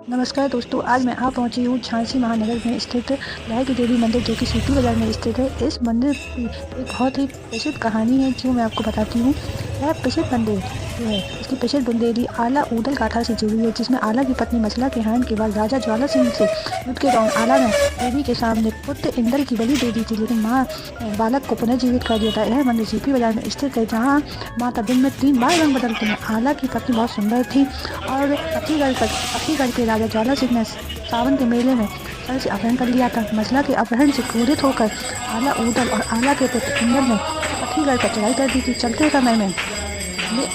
नमस्कार दोस्तों, आज मैं पहुंची हूँ झांसी महानगर में स्थित लहर की देवी मंदिर, जो कि सीपी बाजार में स्थित है। इस मंदिर की एक बहुत ही प्रसिद्ध कहानी है जो मैं आपको बताती हूँ। यह प्रसिद्ध मंदिर जो है, इसकी प्रसिद्ध बुंदेली आला ऊदल गाथा से जुड़ी है, जिसमें आला की पत्नी मछला के हरण के बाद राजा ज्वाला सिंह से युद्ध के दौरान आला ने देवी के सामने पुत्र इंदल की बलि दे दी थी, लेकिन माँ ने बालक को पुनर्जीवित कर दिया था। यह मंदिर सीपी बाजार में स्थित है, जहाँ माता दिन में 3 बार रंग बदलती हैं। आला की पत्नी बहुत सुंदर थी और पत्नीगढ़ के राजा ज्वाला सिंह ने सावन के मेले में सर से अपहरण कर लिया था। मसला के अपहरण से क्रोधित होकर आला ऊदल और आला के पुत्र इंदल ने पत्नीगढ़ पर चढ़ाई कर दी थी। चलते समय में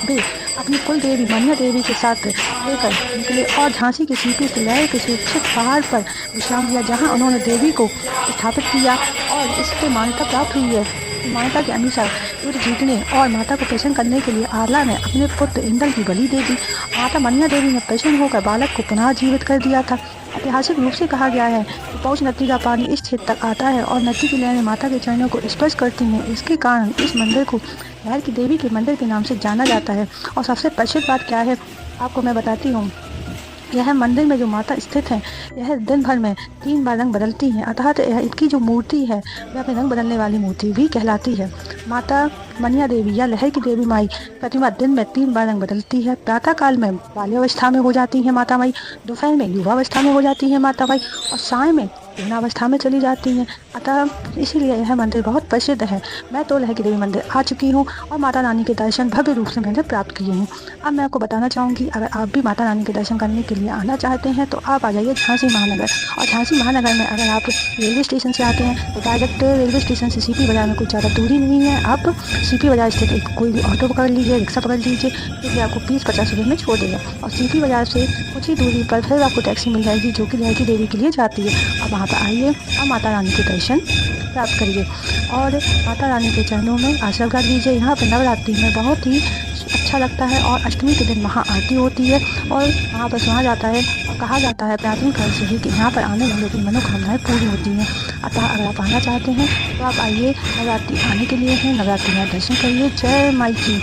वे अपनी कुल देवी मनिया देवी के साथ लेकर निकले और झांसी के सीपी से लहर के सुरक्षित पहाड़ पर विश्राम लिया, जहां उन्होंने देवी को स्थापित किया और इससे मान्यता प्राप्त हुई है। मान्यता के अनुसार युद्ध जीतने और माता को प्रसन्न करने के लिए आला ने अपने पुत्र इंदल की बलि दे दी। माता मनिया देवी ने प्रसन्न होकर बालक को पुनः जीवित कर दिया था। ऐतिहासिक रूप से कहा गया है कि पौष नदी का पानी इस क्षेत्र तक आता है और नदी की लहरें माता के चरणों को स्पर्श करती हैं। इसके कारण इस मंदिर को लहर की देवी के मंदिर के नाम से जाना जाता है। और सबसे प्रसिद्ध बात क्या है, आपको मैं बताती हूँ। यह मंदिर में जो माता स्थित है, यह दिन भर में 3 बार रंग बदलती हैं, अतः यह इनकी जो मूर्ति है वह अपने रंग बदलने वाली मूर्ति भी कहलाती है। माता मनिया देवी या लहर की देवी माई प्रतिमा दिन में 3 बार रंग बदलती है। प्रातः काल में बाल्यावस्था में हो जाती है माता माई, दोपहर में युवावस्था में हो जाती है माता माई और साय में यौवनावस्था में चली जाती हैं। अतः इसीलिए यह मंदिर बहुत प्रसिद्ध है। मैं तो लहर की देवी मंदिर आ चुकी हूँ और माता रानी के दर्शन भव्य रूप से मैंने प्राप्त किए हैं। अब मैं आपको बताना चाहूँगी, अगर आप भी माता रानी के दर्शन करने के लिए आना चाहते हैं तो आप आ जाइए झांसी महानगर। और झांसी महानगर में अगर आप रेलवे स्टेशन से आते हैं तो डायरेक्ट रेलवे स्टेशन से सीपी बाजार में कुछ ज़्यादा दूरी नहीं है। आप सीपी बाजार स्थित एक कोई भी ऑटो पकड़ लीजिए, रिक्शा पकड़ लीजिए, क्योंकि आपको 20-50 रुपये में छोड़ देगा। और सीपी बाजार से कुछ ही दूरी पर फिर आपको टैक्सी मिल जाएगी जो कि लहर की देवी के लिए जाती है। अब वहाँ पर आइए और माता रानी के दर्शन प्राप्त करिए और माता रानी के चरणों में आशीर्वाद लीजिए। यहाँ पर नवरात्रि में बहुत ही अच्छा लगता है और अष्टमी के दिन वहाँ आरती होती है और वहाँ पर सुना जाता है और कहा जाता है प्राचीन काल से ही कि यहाँ पर आने वालों की मनोकामनाएं पूरी होती हैं। अतः अगर आप आना चाहते हैं तो आप आइए, नवरात्रि आने के लिए हैं, नवरात्रि में दर्शन करिए। जय माई की।